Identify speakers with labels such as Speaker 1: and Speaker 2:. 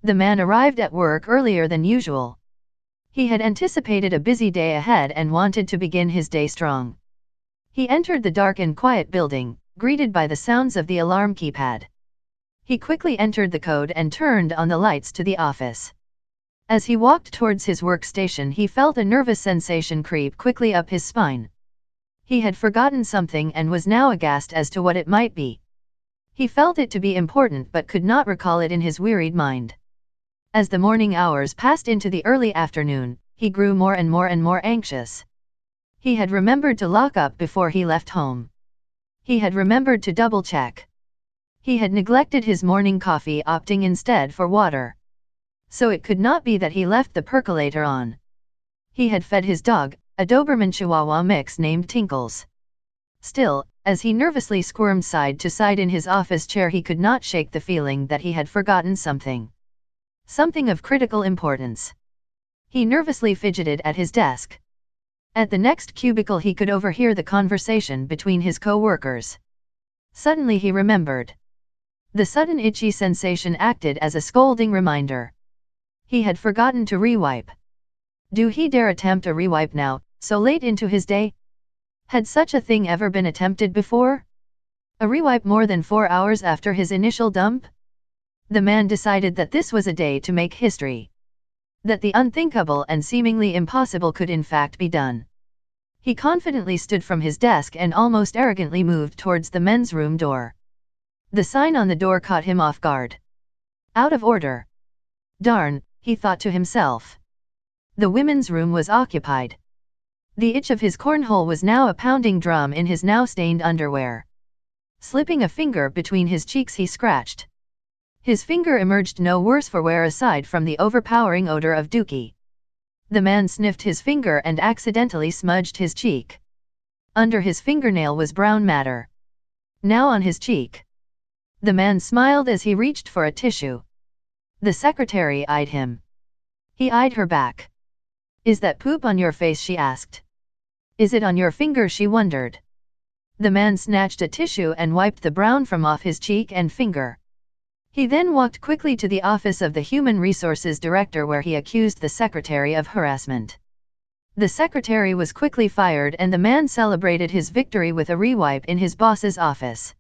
Speaker 1: The man arrived at work earlier than usual. He had anticipated a busy day ahead and wanted to begin his day strong. He entered the dark and quiet building, greeted by the sounds of the alarm keypad. He quickly entered the code and turned on the lights to the office. As he walked towards his workstation, he felt a nervous sensation creep quickly up his spine. He had forgotten something and was now aghast as to what it might be. He felt it to be important but could not recall it in his wearied mind. As the morning hours passed into the early afternoon, he grew more and more anxious. He had remembered to lock up before he left home. He had remembered to double-check. He had neglected his morning coffee, opting instead for water. So it could not be that he left the percolator on. He had fed his dog, a Doberman Chihuahua mix named Tinkles. Still, as he nervously squirmed side to side in his office chair, he could not shake the feeling that he had forgotten something. Something of critical importance. He nervously fidgeted at his desk. At the next cubicle he could overhear the conversation between his co-workers. Suddenly he remembered. The sudden itchy sensation acted as a scolding reminder. He had forgotten to rewipe. Do he dare attempt a rewipe now, so late into his day? Had such a thing ever been attempted before? A rewipe more than 4 hours after his initial dump? The man decided that this was a day to make history. That the unthinkable and seemingly impossible could in fact be done. He confidently stood from his desk and almost arrogantly moved towards the men's room door. The sign on the door caught him off guard. Out of order. Darn, he thought to himself. The women's room was occupied. The itch of his cornhole was now a pounding drum in his now stained underwear. Slipping a finger between his cheeks, he scratched. His finger emerged no worse for wear aside from the overpowering odor of dookie. The man sniffed his finger and accidentally smudged his cheek. Under his fingernail was brown matter. Now on his cheek. The man smiled as he reached for a tissue. The secretary eyed him. He eyed her back. Is that poop on your face? She asked. Is it on your finger? She wondered. The man snatched a tissue and wiped the brown from off his cheek and finger. He then walked quickly to the office of the Human Resources Director, where he accused the secretary of harassment. The secretary was quickly fired and the man celebrated his victory with a rewipe in his boss's office.